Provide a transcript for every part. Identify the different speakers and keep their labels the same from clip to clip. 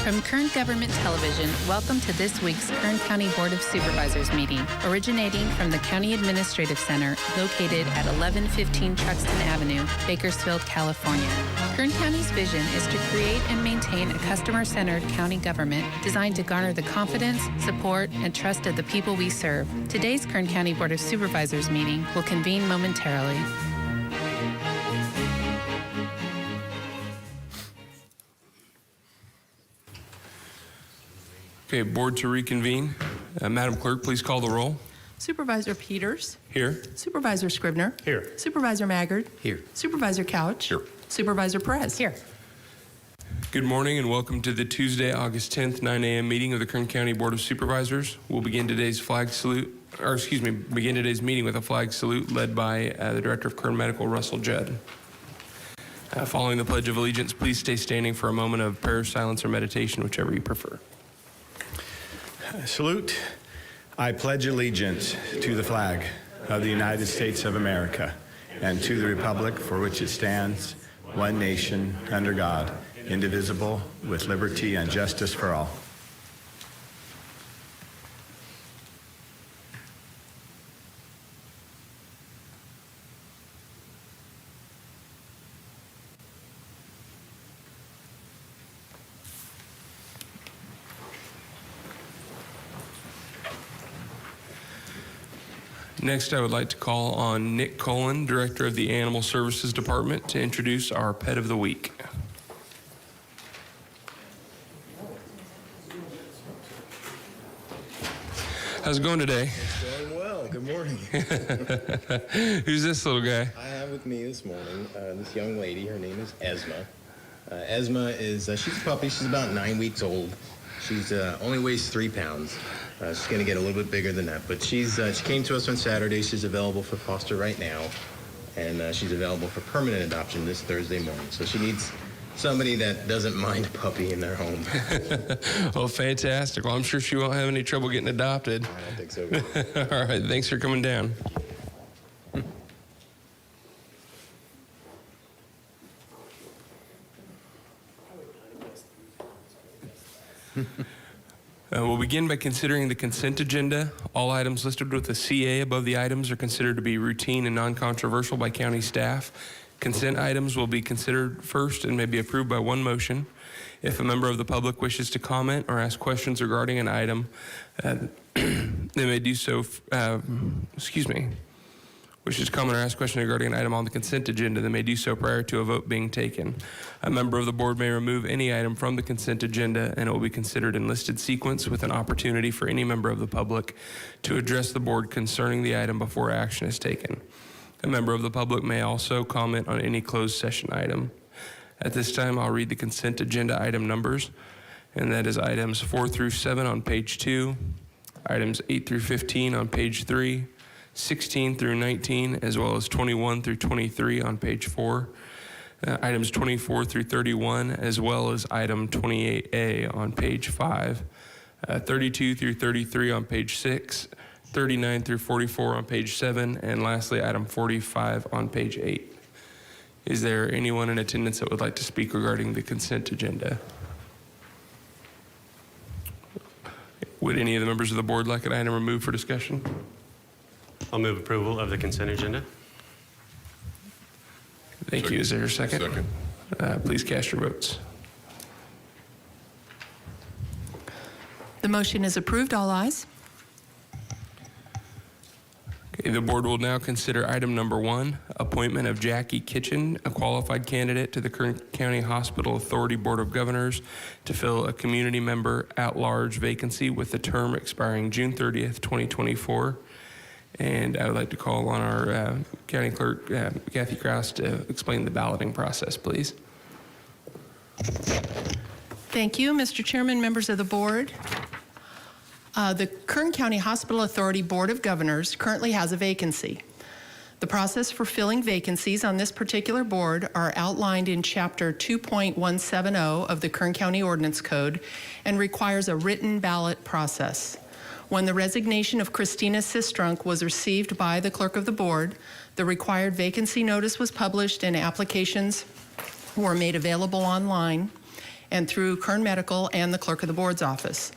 Speaker 1: From Kern Government Television, welcome to this week's Kern County Board of Supervisors meeting, originating from the County Administrative Center located at 1115 Truxtun Avenue, Bakersfield, California. Kern County's vision is to create and maintain a customer-centered county government designed to garner the confidence, support, and trust of the people we serve. Today's Kern County Board of Supervisors meeting will convene momentarily.
Speaker 2: Okay, board to reconvene. Madam Clerk, please call the roll.
Speaker 3: Supervisor Peters.
Speaker 2: Here.
Speaker 3: Supervisor Scribner.
Speaker 4: Here.
Speaker 3: Supervisor Maggard.
Speaker 4: Here.
Speaker 3: Supervisor Couch.
Speaker 4: Here.
Speaker 3: Supervisor Perez.
Speaker 1: Here.
Speaker 2: Good morning and welcome to the Tuesday, August 10th, 9 a.m. meeting of the Kern County Board of Supervisors. We'll begin today's begin today's meeting with a flag salute led by the Director of Kern Medical, Russell Judd. Following the Pledge of Allegiance, please stay standing for a moment of prayer, silence, or meditation, whichever you prefer.
Speaker 4: Salute. I pledge allegiance to the flag of the United States of America and to the republic for which it stands, one nation, under God, indivisible, with liberty and justice for all.
Speaker 2: Next, I would like to call on Nick Cullen, Director of the Animal Services Department, to introduce our Pet of the Week. How's it going today?
Speaker 5: It's going well. Good morning.
Speaker 2: Who's this little guy?
Speaker 5: I have with me this morning this young lady. Her name is Esma. Esma is, she's a puppy. She's about 9 weeks old. She's only weighs 3 pounds. She's going to get a little bit bigger than that. But she came to us on Saturday. She's available for foster right now. And she's available for permanent adoption this Thursday morning. So she needs somebody that doesn't mind a puppy in their home.
Speaker 2: Well, fantastic. Well, I'm sure she won't have any trouble getting adopted.
Speaker 5: I don't think so.
Speaker 2: All right, thanks for coming down. We'll begin by considering the consent agenda. All items listed with a CA above the items are considered to be routine and non-controversial by county staff. Consent items will be considered first and may be approved by one motion. If a member of the public wishes to comment or ask questions regarding an item, they may do so, wishes to comment or ask questions regarding an item on the consent agenda, they may do so prior to a vote being taken. A member of the board may remove any item from the consent agenda and it will be considered in listed sequence with an opportunity for any member of the public to address the board concerning the item before action is taken. A member of the public may also comment on any closed session item. At this time, I'll read the consent agenda item numbers, and that is items 4 through 7 on page 2, items 8 through 15 on page 3, 16 through 19, as well as 21 through 23 on page 4, items 24 through 31, as well as item 28A on page 5, 32 through 33 on page 6, 39 through 44 on page 7, and lastly, item 45 on page 8. Is there anyone in attendance that would like to speak regarding the consent agenda? Would any of the members of the board like an item removed for discussion?
Speaker 6: I'll move approval of the consent agenda.
Speaker 2: Thank you. Is there a second?
Speaker 7: Second.
Speaker 2: Please cast your votes.
Speaker 3: The motion is approved. All ayes.
Speaker 2: Okay, the board will now consider item number 1, appointment of Jackie Kitchen, a qualified candidate to the Kern County Hospital Authority Board of Governors to fill a community member at-large vacancy with the term expiring June 30th, 2024. And I would like to call on our county clerk, Kathy Krause, to explain the balloting process, please.
Speaker 3: Thank you, Mr. Chairman, members of the board. The Kern County Hospital Authority Board of Governors currently has a vacancy. The process for filling vacancies on this particular board are outlined in Chapter 2.170 of the Kern County Ordinance Code and requires a written ballot process. When the resignation of Christina Sistrunk was received by the clerk of the board, the required vacancy notice was published and applications were made available online. and through Kern Medical and the Clerk of the Board's office.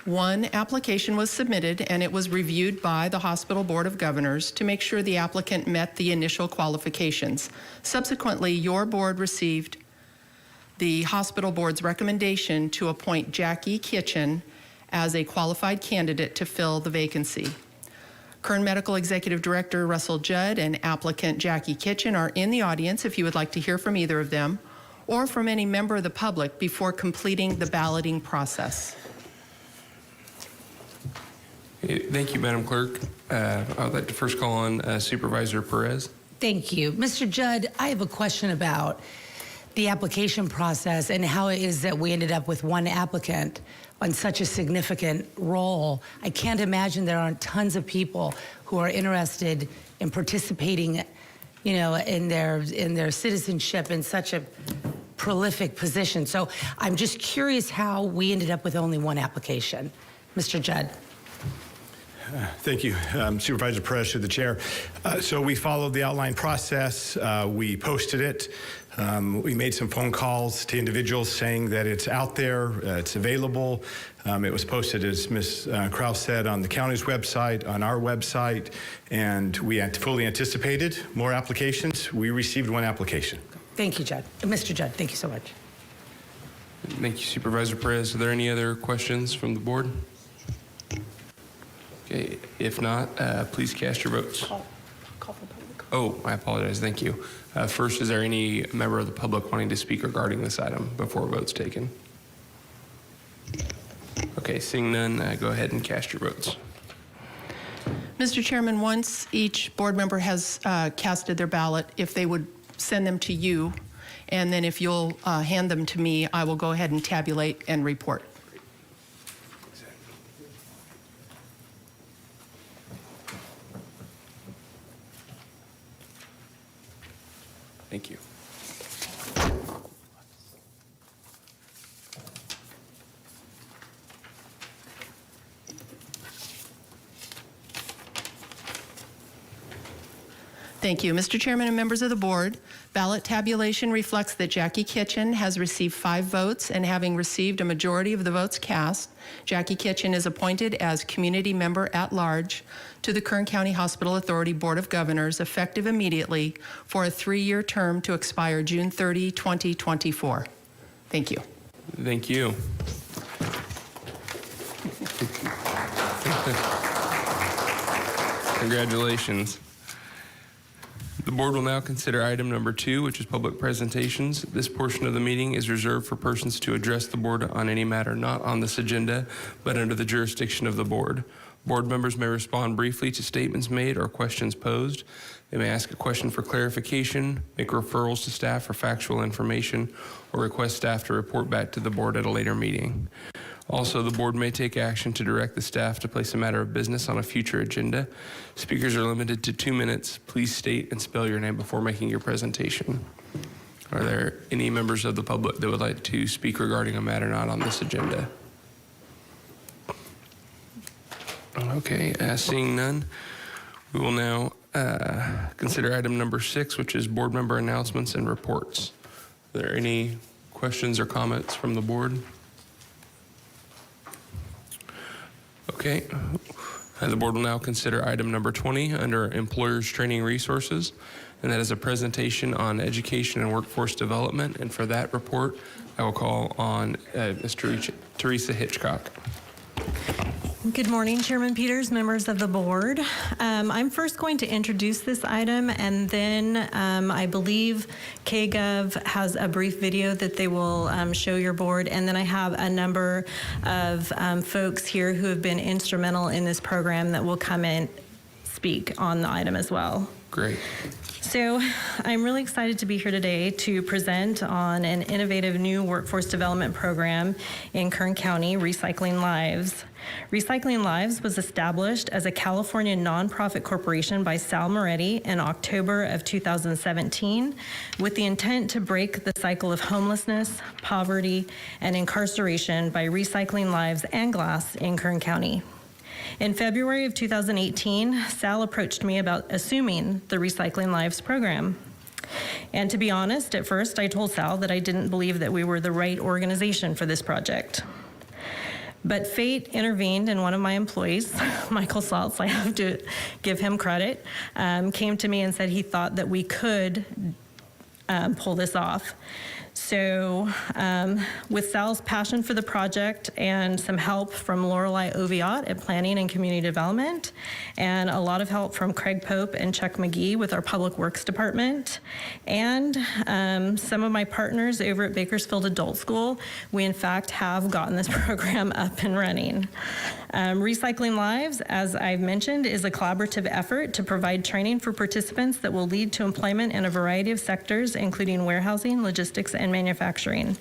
Speaker 3: One application was submitted, and it was reviewed by the Hospital Board of Governors to make sure the applicant met the initial qualifications. Subsequently, your board received the Hospital Board's recommendation to appoint Jackie Kitchen as a qualified candidate to fill the vacancy. Kern Medical Executive Director Russell Judd and applicant Jackie Kitchen are in the audience if you would like to hear from either of them or from any member of the public before completing the balloting process.
Speaker 2: Thank you, Madam Clerk. I would like to first call on Supervisor Perez.
Speaker 7: Thank you. Mr. Judd, I have a question about the application process and how it is that we ended up with one applicant on such a significant role. I can't imagine there aren't tons of people who are interested in participating, in their citizenship in such a prolific position. So I'm just curious how we ended up with only one application. Mr. Judd.
Speaker 4: Thank you, Supervisor Perez, through the chair. So we followed the outline process. We posted it. We made some phone calls to individuals saying that it's out there, it's available. It was posted, as Ms. Krause said, on the county's website, on our website, and we had fully anticipated more applications. We received one application.
Speaker 7: Thank you, Judd. Mr. Judd, thank you so much.
Speaker 2: Thank you, Supervisor Perez. Are there any other questions from the board? Okay, if not, please cast your votes. Oh, I apologize. Thank you. First, is there any member of the public wanting to speak regarding this item before votes taken? Okay, seeing none, go ahead and cast your votes.
Speaker 3: Mr. Chairman, once each board member has casted their ballot, if they would send them to you, and then if you'll hand them to me, I will go ahead and tabulate and report.
Speaker 2: Thank you.
Speaker 3: Thank you. Mr. Chairman and members of the board, ballot tabulation reflects that Jackie Kitchen has received 5 votes, and having received a majority of the votes cast, Jackie Kitchen is appointed as community member at large to the Kern County Hospital Authority Board of Governors, effective immediately for a 3-year term to expire June 30, 2024. Thank you.
Speaker 2: Thank you. Congratulations. The board will now consider item number 2, which is public presentations. This portion of the meeting is reserved for persons to address the board on any matter not on this agenda, but under the jurisdiction of the board. Board members may respond briefly to statements made or questions posed. They may ask a question for clarification, make referrals to staff for factual information, or request staff to report back to the board at a later meeting. Also, the board may take action to direct the staff to place a matter of business on a future agenda. Speakers are limited to 2 minutes. Please state and spell your name before making your presentation. Are there any members of the public that would like to speak regarding a matter not on this agenda? Okay, seeing none, we will now consider item number 6, which is board member announcements and reports. Are there any questions or comments from the board? Okay, the board will now consider item number 20 under Employers Training Resources, and that is a presentation on education and workforce development. And for that report, I will call on Ms. Teresa Hitchcock.
Speaker 8: Good morning, Chairman Peters, members of the board. I'm first going to introduce this item, and then I believe KGov has a brief video that they will show your board, and then I have a number of folks here who have been instrumental in this program that will come and speak on the item as well.
Speaker 2: Great.
Speaker 8: So I'm really excited to be here today to present on an innovative new workforce development program in Kern County, Recycling Lives. Recycling Lives was established as a California nonprofit corporation by Sal Moretti in October of 2017 with the intent to break the cycle of homelessness, poverty, and incarceration by recycling lives and glass in Kern County. In February of 2018, Sal approached me about assuming the Recycling Lives program. And to be honest, at first I told Sal that I didn't believe that we were the right organization for this project. But fate intervened, and one of my employees, Michael Saltz, I have to give him credit, came to me and said he thought that we could pull this off. So with Sal's passion for the project and some help from Lorelei Oviatt at Planning and Community Development, and a lot of help from Craig Pope and Chuck McGee with our Public Works Department, and some of my partners over at Bakersfield Adult School, we in fact have gotten this program up and running. Recycling Lives, as I've mentioned, is a collaborative effort to provide training for participants that will lead to employment in a variety of sectors, including warehousing, logistics, and manufacturing.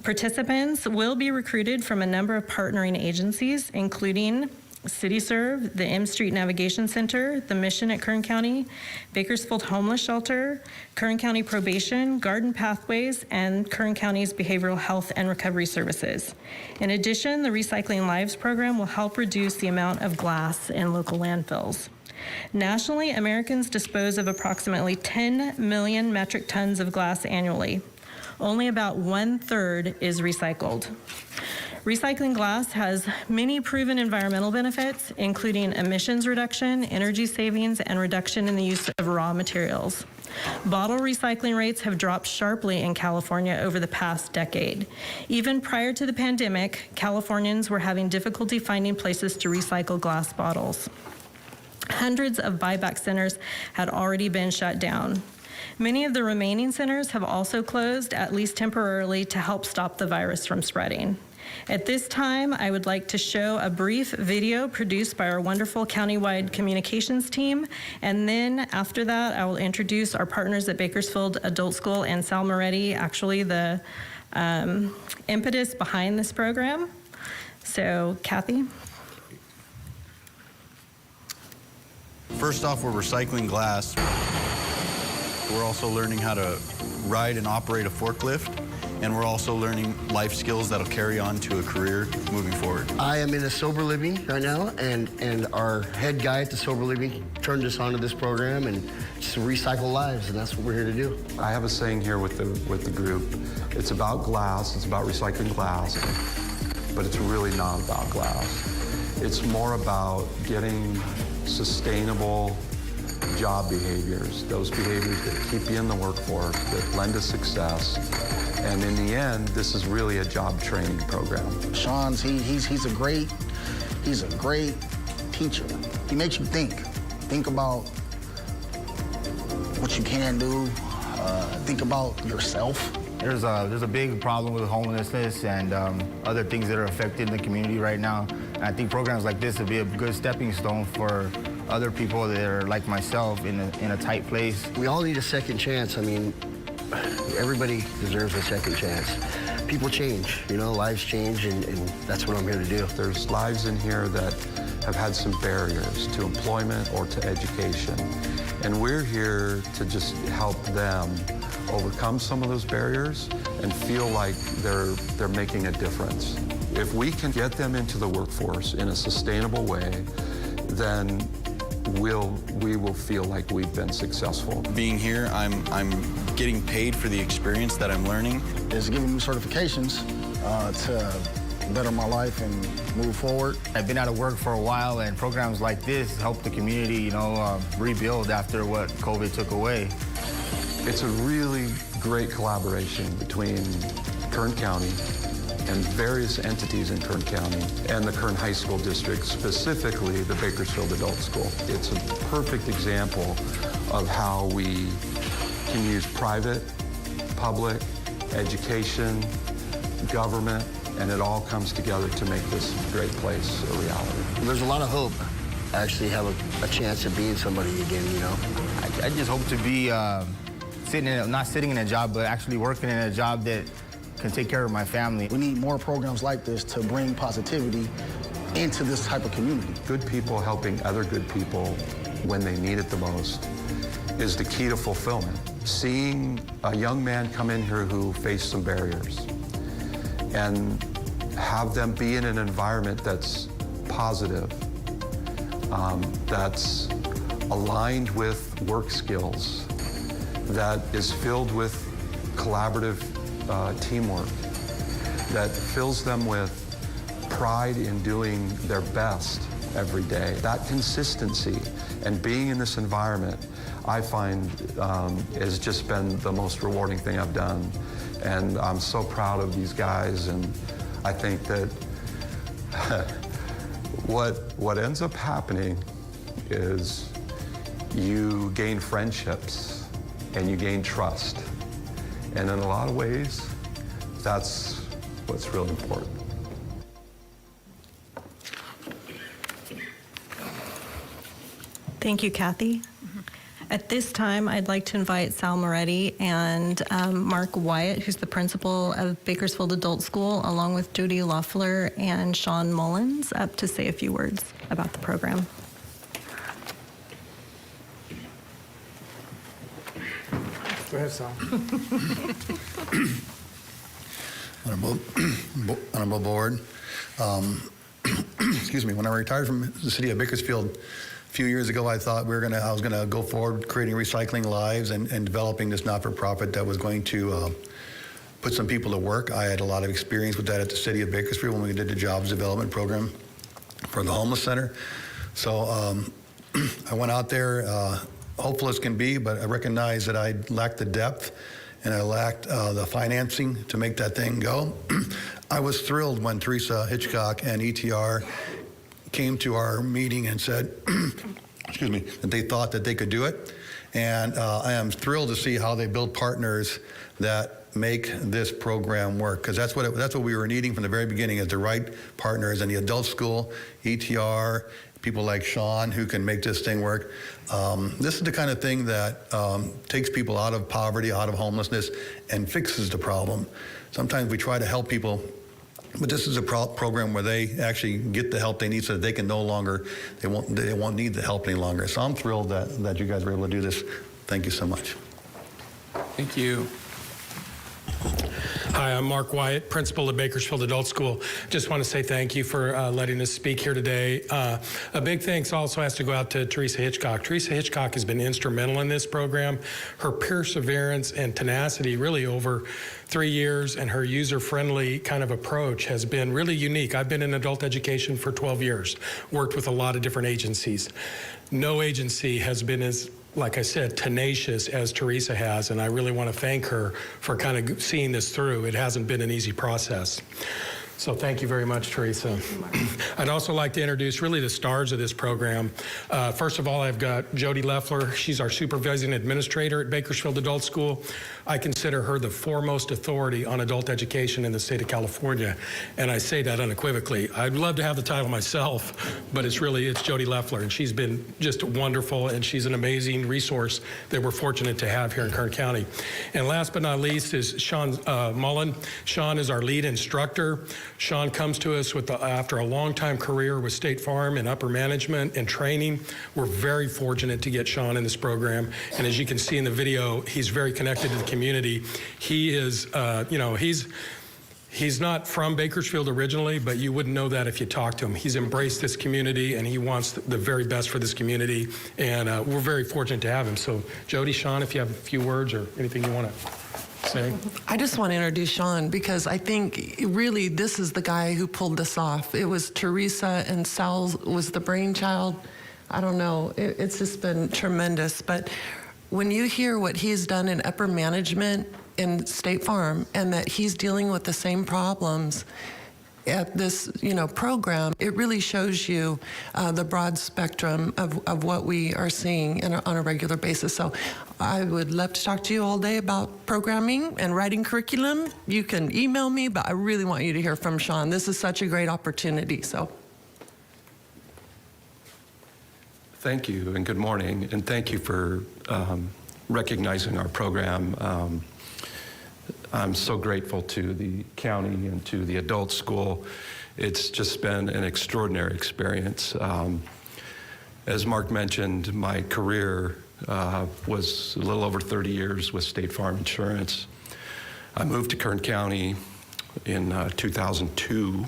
Speaker 8: Participants will be recruited from a number of partnering agencies, including CityServe, the M Street Navigation Center, the Mission at Kern County, Bakersfield Homeless Shelter, Kern County Probation, Garden Pathways, and Kern County's Behavioral Health and Recovery Services. In addition, the Recycling Lives program will help reduce the amount of glass in local landfills. Nationally, Americans dispose of approximately 10 million metric tons of glass annually. Only about 1/3 is recycled. Recycling glass has many proven environmental benefits, including emissions reduction, energy savings, and reduction in the use of raw materials. Bottle recycling rates have dropped sharply in California over the past decade. Even prior to the pandemic, Californians were having difficulty finding places to recycle glass bottles. Hundreds of buyback centers had already been shut down. Many of the remaining centers have also closed, at least temporarily, to help stop the virus from spreading. At this time, I would like to show a brief video produced by our wonderful countywide communications team, and then after that, I will introduce our partners at Bakersfield Adult School and Sal Moretti, actually the impetus behind this program. So, Kathy.
Speaker 9: First off, we're recycling glass. We're also learning how to ride and operate a forklift, and we're also learning life skills that'll carry on to a career moving forward.
Speaker 10: I am in a sober living right now, and our head guy at the sober living turned us onto this program, and just recycle lives, and that's what we're here to do.
Speaker 11: I have a saying here with the group. It's about glass, it's about recycling glass, but it's really not about glass. It's more about getting sustainable job behaviors, those behaviors that keep you in the workforce, that lend to success. And in the end, this is really a job training program.
Speaker 12: Sean's, he's a great teacher. He makes you think about what you can do, think about yourself.
Speaker 13: There's a big problem with homelessness and other things that are affecting the community right now. And I think programs like this would be a good stepping stone for other people that are like myself in a tight place.
Speaker 10: We all need a second chance. I mean, everybody deserves a second chance. People change, you know, lives change, and that's what I'm here to do.
Speaker 11: There's lives in here that have had some barriers to employment or to education. And we're here to just help them overcome some of those barriers and feel like they're making a difference. If we can get them into the workforce in a sustainable way, then we will feel like we've been successful.
Speaker 9: Being here, I'm getting paid for the experience that I'm learning.
Speaker 12: It's giving me certifications to better my life and move forward.
Speaker 13: I've been out of work for a while, and programs like this help the community, you know, rebuild after what COVID took away.
Speaker 11: It's a really great collaboration between Kern County and various entities in Kern County and the Kern High School District, specifically the Bakersfield Adult School. It's a perfect example of how we can use private, public, education, government, and it all comes together to make this great place a reality.
Speaker 10: There's a lot of hope. I actually have a chance at being somebody again, you know?
Speaker 13: I just hope to be not sitting in a job, but actually working in a job that can take care of my family.
Speaker 12: We need more programs like this to bring positivity into this type of community.
Speaker 11: Good people helping other good people when they need it the most is the key to fulfillment. Seeing a young man come in here who faced some barriers and have them be in an environment that's positive, that's aligned with work skills, that is filled with collaborative teamwork, that fills them with pride in doing their best every day. That consistency and being in this environment, I find has just been the most rewarding thing I've done. And I'm so proud of these guys, and I think that what ends up happening is you gain friendships and you gain trust. And in a lot of ways, that's what's really important.
Speaker 8: Thank you, Kathy. At this time, I'd like to invite Sal Moretti and Mark Wyatt, who's the principal of Bakersfield Adult School, along with Jody Loeffler and Sean Mullins, up to say a few words about the program.
Speaker 12: Go ahead, Sal.
Speaker 14: Honorable Board, excuse me, when I retired from the city of Bakersfield a few years ago, I thought I was gonna go forward creating Recycling Lives and developing this not-for-profit that was going to put some people to work. I had a lot of experience with that at the city of Bakersfield when we did the jobs development program for the homeless center. So I went out there, hopeful as can be, but I recognized that I lacked the depth and I lacked the financing to make that thing go. I was thrilled when Teresa Hitchcock and ETR came to our meeting and said, excuse me, that they thought that they could do it. And I am thrilled to see how they build partners that make this program work, because that's what we were needing from the very beginning, is the right partners. And the adult school, ETR, people like Sean who can make this thing work. This is the kind of thing that takes people out of poverty, out of homelessness, and fixes the problem. Sometimes we try to help people, but this is a program where they actually get the help they need so that they can no longer, they won't need the help any longer. So I'm thrilled that you guys were able to do this. Thank you so much.
Speaker 2: Thank you.
Speaker 15: Hi, I'm Mark Wyatt, principal of Bakersfield Adult School. Just want to say thank you for letting us speak here today. A big thanks also has to go out to Teresa Hitchcock. Teresa Hitchcock has been instrumental in this program. Her perseverance and tenacity really over 3 years, and her user-friendly kind of approach has been really unique. I've been in adult education for 12 years, worked with a lot of different agencies. No agency has been as, like I said, tenacious as Teresa has, and I really want to thank her for kind of seeing this through. It hasn't been an easy process. So thank you very much, Teresa. I'd also like to introduce really the stars of this program. First of all, I've got Jody Loeffler. She's our supervising administrator at Bakersfield Adult School. I consider her the foremost authority on adult education in the state of California, and I say that unequivocally. I'd love to have the title myself, but it's Jody Loeffler, and she's been just wonderful, and she's an amazing resource that we're fortunate to have here in Kern County. And last but not least is Sean Mullen. Sean is our lead instructor. Sean comes to us after a long-time career with State Farm in upper management and training. We're very fortunate to get Sean in this program, and as you can see in the video, he's very connected to the community. He is, he's not from Bakersfield originally, but you wouldn't know that if you talked to him. He's embraced this community, and he wants the very best for this community, and we're very fortunate to have him. So, Jody, Sean, if you have a few words or anything you want to say.
Speaker 16: I just want to introduce Sean because I think really this is the guy who pulled this off. It was Teresa, and Sal was the brainchild. I don't know. It's just been tremendous. But when you hear what he's done in upper management in State Farm, and that he's dealing with the same problems at this, program, it really shows you the broad spectrum of what we are seeing on a regular basis. So I would love to talk to you all day about programming and writing curriculum. You can email me, but I really want you to hear from Sean. This is such a great opportunity. So
Speaker 11: Thank you, and good morning, and thank you for recognizing our program. I'm so grateful to the county and to the adult school. It's just been an extraordinary experience. As Mark mentioned, my career was a little over 30 years with State Farm Insurance. I moved to Kern County in 2002.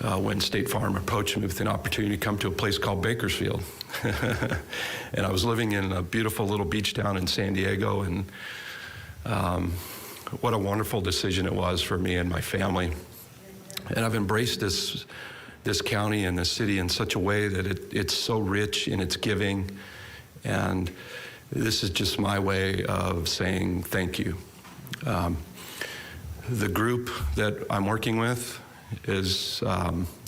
Speaker 11: when State Farm approached me with an opportunity to come to a place called Bakersfield. And I was living in a beautiful little beach town in San Diego, and what a wonderful decision it was for me and my family. And I've embraced this county and this city in such a way that it's so rich in its giving, and this is just my way of saying thank you. The group that I'm working with is,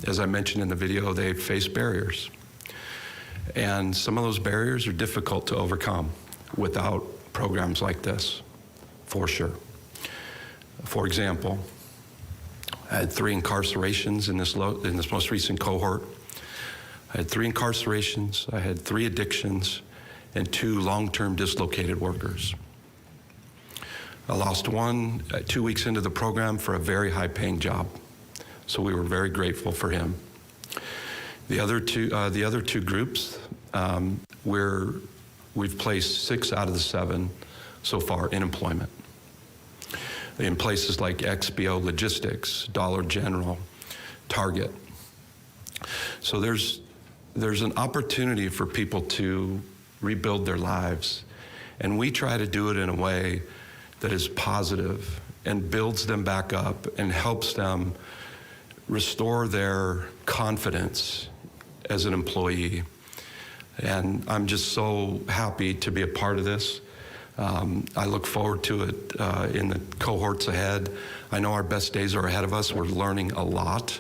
Speaker 11: as I mentioned in the video, they face barriers. And some of those barriers are difficult to overcome without programs like this, for sure. For example, I had 3 incarcerations in this most recent cohort. I had 3 incarcerations, I had 3 addictions, and 2 long-term dislocated workers. I lost one 2 weeks into the program for a very high-paying job, so we were very grateful for him. The other two groups, we've placed 6 out of the 7 so far in employment, in places like XBO Logistics, Dollar General, Target. So there's an opportunity for people to rebuild their lives, and we try to do it in a way that is positive and builds them back up and helps them restore their confidence as an employee. And I'm just so happy to be a part of this. I look forward to it in the cohorts ahead. I know our best days are ahead of us. We're learning a lot.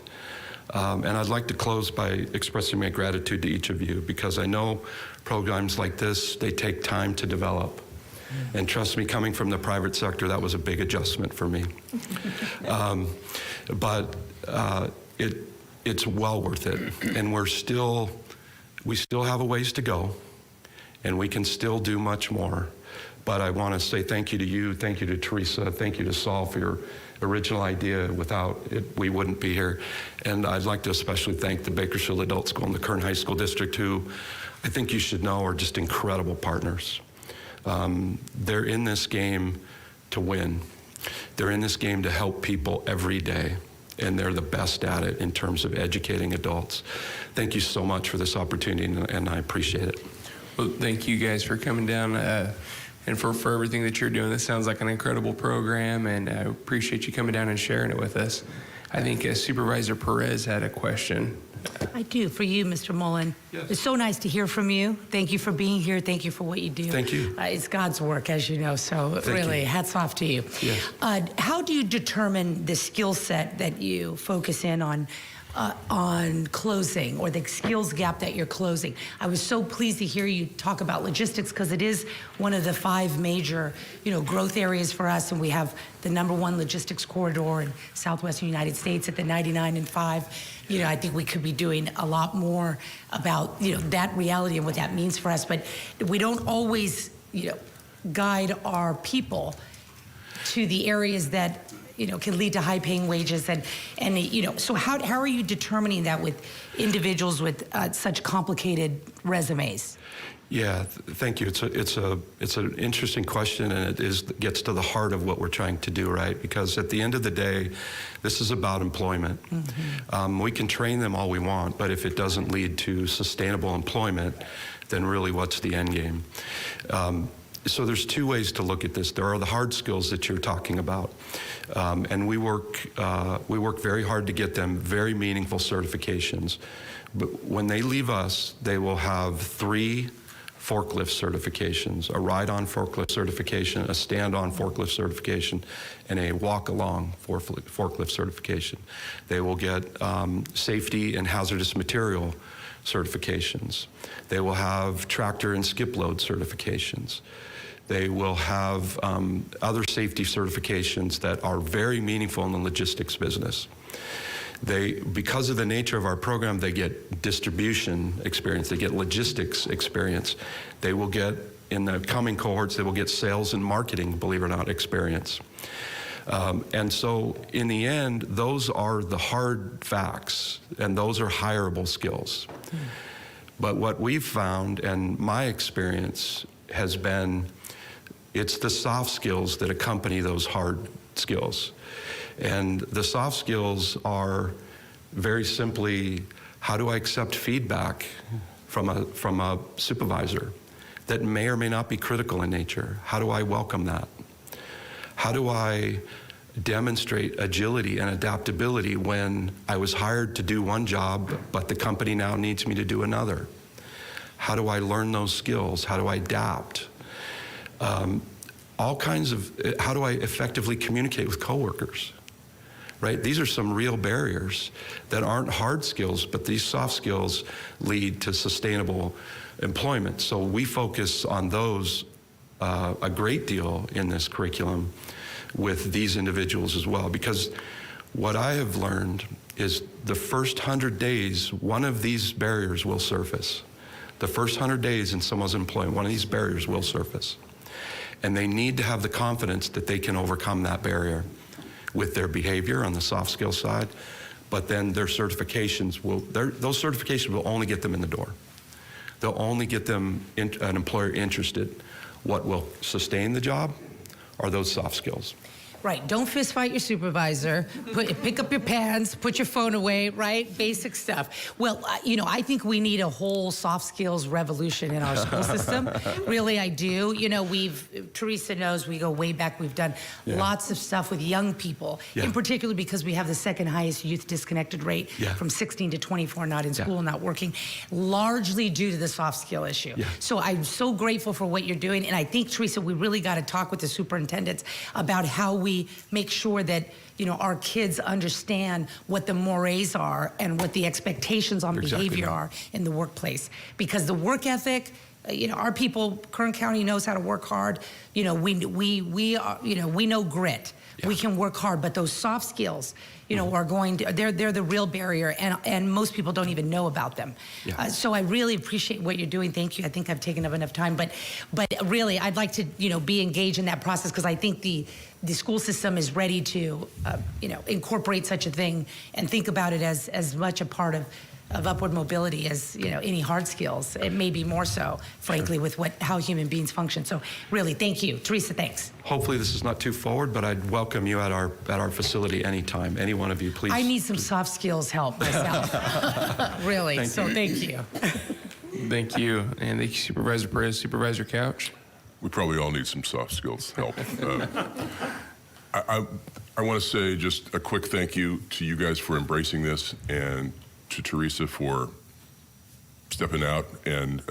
Speaker 11: And I'd like to close by expressing my gratitude to each of you, because I know programs like this, they take time to develop. And trust me, coming from the private sector, that was a big adjustment for me. But it's well worth it. And we still have a ways to go, and we can still do much more. But I want to say thank you to you, thank you to Teresa, thank you to Saul for your original idea. Without it, we wouldn't be here. And I'd like to especially thank the Bakersfield Adult School and the Kern High School District, who I think you should know are just incredible partners. They're in this game to win. They're in this game to help people every day, and they're the best at it in terms of educating adults. Thank you so much for this opportunity, and I appreciate it.
Speaker 2: Well, thank you guys for coming down and for everything that you're doing. This sounds like an incredible program, and I appreciate you coming down and sharing it with us. I think Supervisor Perez had a question.
Speaker 7: I do, for you, Mr. Mullen.
Speaker 11: Yes.
Speaker 7: It's so nice to hear from you. Thank you for being here. Thank you for what you do.
Speaker 11: Thank you.
Speaker 7: It's God's work, as you know, so really, hats off to you.
Speaker 11: Yes.
Speaker 7: How do you determine the skill set that you focus in on closing, or the skills gap that you're closing? I was so pleased to hear you talk about logistics, because it is one of the 5 major, growth areas for us, and we have the #1 logistics corridor in southwestern United States at the 99 and 5. I think we could be doing a lot more about, that reality and what that means for us, but we don't always, guide our people to the areas that can lead to high-paying wages, and so how are you determining that with individuals with such complicated resumes?
Speaker 11: Yeah, thank you. It's an interesting question, and it gets to the heart of what we're trying to do, right? Because at the end of the day, this is about employment. Mm-hmm. We can train them all we want, but if it doesn't lead to sustainable employment, then really what's the end game? So there's 2 ways to look at this. There are the hard skills that you're talking about, and we work very hard to get them very meaningful certifications. But when they leave us, they will have 3 forklift certifications: a ride-on forklift certification, a stand-on forklift certification, and a walk-along forklift certification. They will get safety and hazardous material certifications. They will have tractor and skip load certifications. They will have other safety certifications that are very meaningful in the logistics business. Because of the nature of our program, they get distribution experience, they get logistics experience. They will get, in the coming cohorts, they will get sales and marketing, believe it or not, experience. And so in the end, those are the hard facts, and those are hireable skills. But what we've found, and my experience has been, it's the soft skills that accompany those hard skills. And the soft skills are very simply, how do I accept feedback from a supervisor that may or may not be critical in nature? How do I welcome that? How do I demonstrate agility and adaptability when I was hired to do one job, but the company now needs me to do another? How do I learn those skills? How do I adapt? All kinds of, how do I effectively communicate with coworkers? Right? These are some real barriers that aren't hard skills, but these soft skills lead to sustainable employment. So we focus on those a great deal in this curriculum with these individuals as well, because what I have learned is the first 100 days, one of these barriers will surface. The first 100 days in someone's employment, one of these barriers will surface. And they need to have the confidence that they can overcome that barrier with their behavior on the soft skill side, but then their certifications those certifications will only get them in the door. They'll only get them an employer interested. What will sustain the job are those soft skills.
Speaker 7: Right. Don't fist fight your supervisor. Pick up your pants. Put your phone away. Right. Basic stuff. Well, I think we need a whole soft skills revolution in our school system. Really, I do. Teresa knows we go way back. We've done lots of stuff with young people, in particular because we have the second highest youth disconnected rate from 16 to 24, not in school, not working, largely due to the soft skill issue. So I'm so grateful for what you're doing. And I think, Teresa, we really got to talk with the superintendents about how we make sure that our kids understand what the mores are and what the expectations on behavior are in the workplace, because the work ethic, our people, Kern County knows how to work hard. We know grit. We can work hard, but those soft skills, they're the real barrier, and most people don't even know about them. So I really appreciate what you're doing. Thank you. I think I've taken up enough time, but really, I'd like to be engaged in that process, because I think the school system is ready to incorporate such a thing and think about it as much a part of upward mobility as any hard skills. It may be more so, frankly, with how human beings function. So really, thank you. Teresa, thanks.
Speaker 11: Hopefully this is not too forward, but I'd welcome you at our facility anytime. Any one of you, please.
Speaker 7: I need some soft skills help myself. Really. Thank you.
Speaker 2: Thank you. And thank you, Supervisor Perez. Supervisor Couch.
Speaker 17: We probably all need some soft skills help. I want to say just a quick thank you to you guys for embracing this, and to Teresa for stepping out and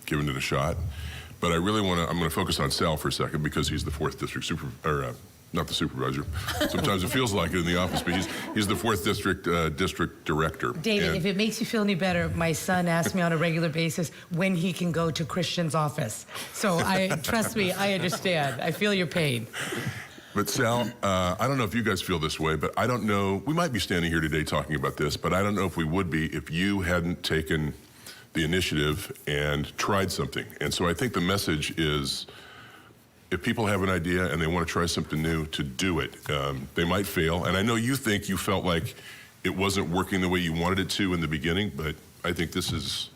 Speaker 17: giving it a shot. But I really I'm going to focus on Sal for a second, because he's the 4th district not the supervisor. Sometimes it feels like it in the office, but he's the 4th district director.
Speaker 7: David, if it makes you feel any better, my son asks me on a regular basis when he can go to Christian's office. So trust me, I understand. I feel your pain.
Speaker 17: But Sal, I don't know if you guys feel this way, but I don't know, we might be standing here today talking about this, but I don't know if we would be if you hadn't taken the initiative and tried something. And so I think the message is, if people have an idea and they want to try something new, to do it. They might fail, and I know you think you felt like it wasn't working the way you wanted it to in the beginning, but I think this is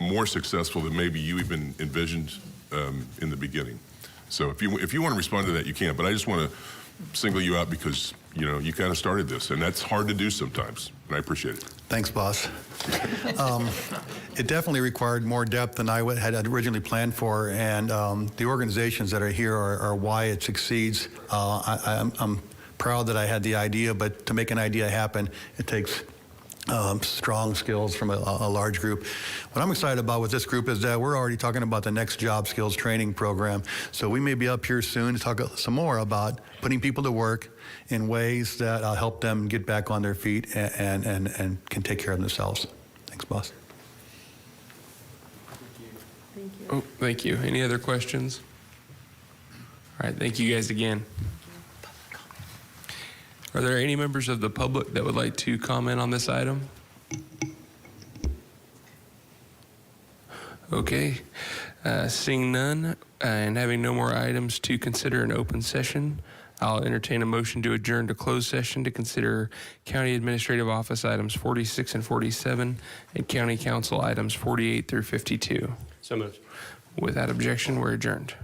Speaker 17: more successful than maybe you even envisioned in the beginning. So if you want to respond to that, you can. But I just want to single you out because you kind of started this, and that's hard to do sometimes. And I appreciate it.
Speaker 14: Thanks, boss. It definitely required more depth than I had originally planned for, and the organizations that are here are why it succeeds. I'm proud that I had the idea, but to make an idea happen, it takes strong skills from a large group. What I'm excited about with this group is that we're already talking about the next job skills training program. So we may be up here soon to talk some more about putting people to work in ways that help them get back on their feet and can take care of themselves. Thanks, boss.
Speaker 2: Thank you. Oh, thank you. Any other questions? All right, thank you guys again. Are there any members of the public that would like to comment on this item? Okay, seeing none and having no more items to consider in open session, I'll entertain a motion to adjourn to closed session to consider County Administrative Office items 46 and 47 and County Council items 48 through 52.
Speaker 6: So moved.
Speaker 2: Without objection, we're adjourned.